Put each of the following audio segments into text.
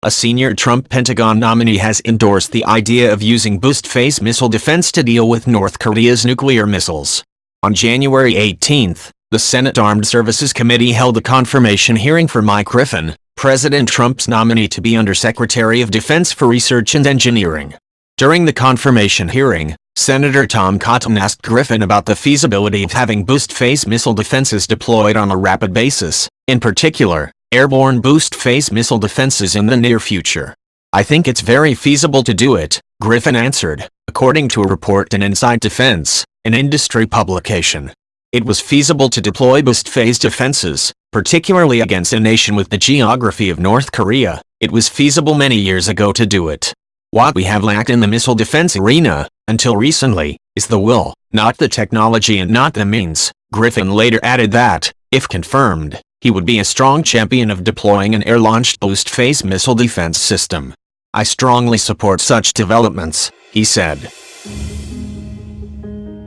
A senior Trump Pentagon nominee has endorsed the idea of using boost-phase missile defense to deal with North Korea's nuclear missiles. On January 18, the Senate Armed Services Committee held a confirmation hearing for Mike Griffin, President Trump's nominee to be Undersecretary of Defense for Research and Engineering. During the confirmation hearing, Senator Tom Cotton asked Griffin about the feasibility of having boost-phase missile defenses deployed on a rapid basis, in particular, airborne boost-phase missile defenses in the near future. "I think it's very feasible to do it," Griffin answered, according to a report in Inside Defense, an industry publication. It was feasible to deploy boost-phase defenses, particularly against a nation with the geography of North Korea. It was feasible many years ago to do it. What we have lacked in the missile defense arena, until recently, is the will, not the technology and not the means. Griffin later added that, if confirmed, he would be a strong champion of deploying an air-launched boost-phase missile defense system. "I strongly support such developments," he said.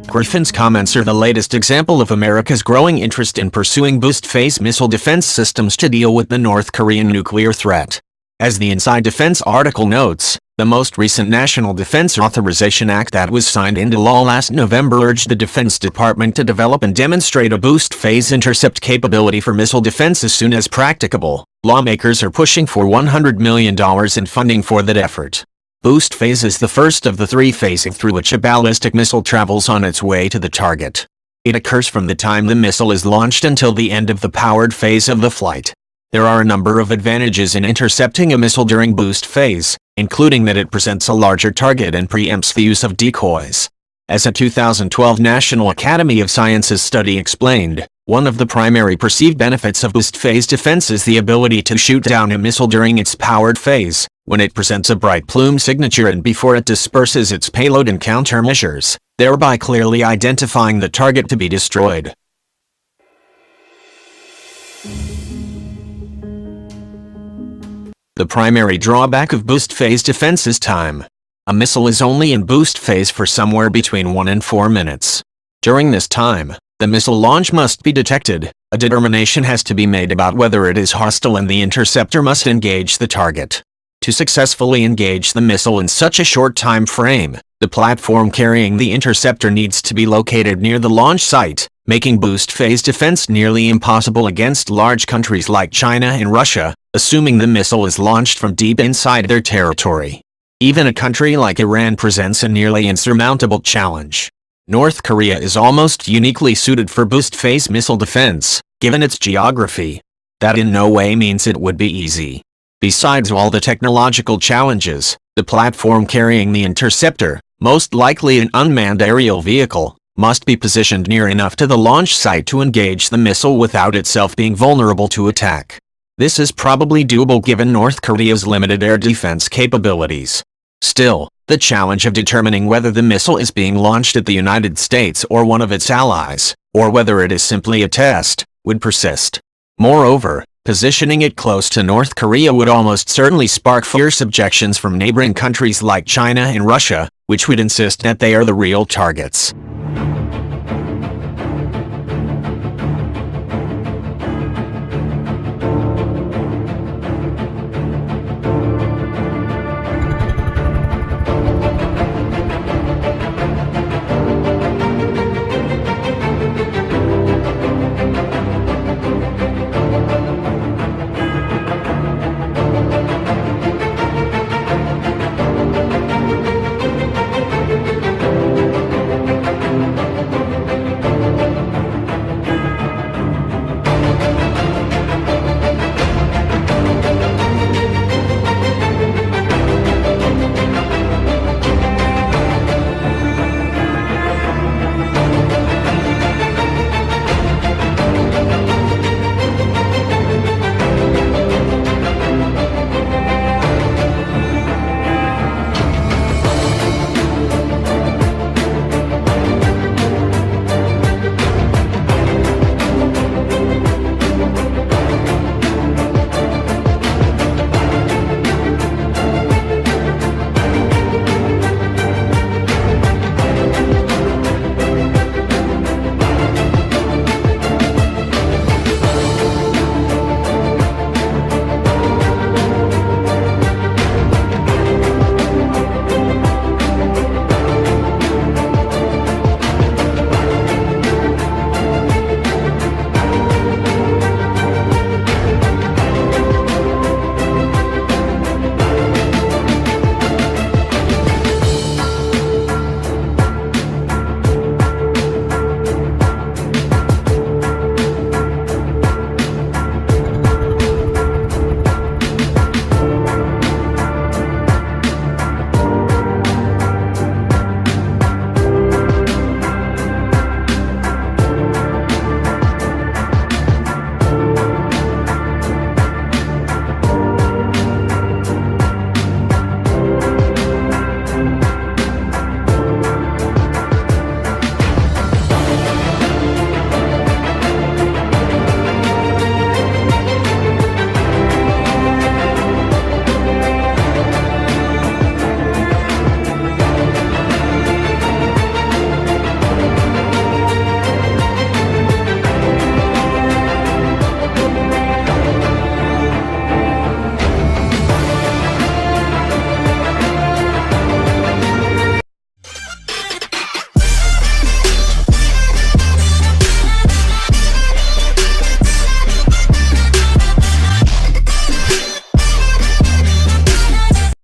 Griffin's comments are the latest example of America's growing interest in pursuing boost-phase missile defense systems to deal with the North Korean nuclear threat. As the Inside Defense article notes, the most recent National Defense Authorization Act that was signed into law last November urged the Defense Department to develop and demonstrate a boost-phase intercept capability for missile defense as soon as practicable. Lawmakers are pushing for $100 million in funding for that effort. Boost phase is the first of the three phases through which a ballistic missile travels on its way to the target. It occurs from the time the missile is launched until the end of the powered phase of the flight. There are a number of advantages in intercepting a missile during boost phase, including that it presents a larger target and preempts the use of decoys. As a 2012 National Academy of Sciences study explained, one of the primary perceived benefits of boost-phase defense is the ability to shoot down a missile during its powered phase, when it presents a bright plume signature and before it disperses its payload and countermeasures, thereby clearly identifying the target to be destroyed. The primary drawback of boost-phase defense is time. A missile is only in boost phase for somewhere between 1 and 4 minutes. During this time, the missile launch must be detected, a determination has to be made about whether it is hostile and the interceptor must engage the target. To successfully engage the missile in such a short time frame, the platform carrying the interceptor needs to be located near the launch site, making boost-phase defense nearly impossible against large countries like China and Russia, assuming the missile is launched from deep inside their territory. Even a country like Iran presents a nearly insurmountable challenge. North Korea is almost uniquely suited for boost-phase missile defense, given its geography. That in no way means it would be easy. Besides all the technological challenges, the platform carrying the interceptor, most likely an unmanned aerial vehicle, must be positioned near enough to the launch site to engage the missile without itself being vulnerable to attack. This is probably doable given North Korea's limited air defense capabilities. Still, the challenge of determining whether the missile is being launched at the United States or one of its allies, or whether it is simply a test, would persist. Moreover, positioning it close to North Korea would almost certainly spark fierce objections from neighboring countries like China and Russia, which would insist that they are the real targets.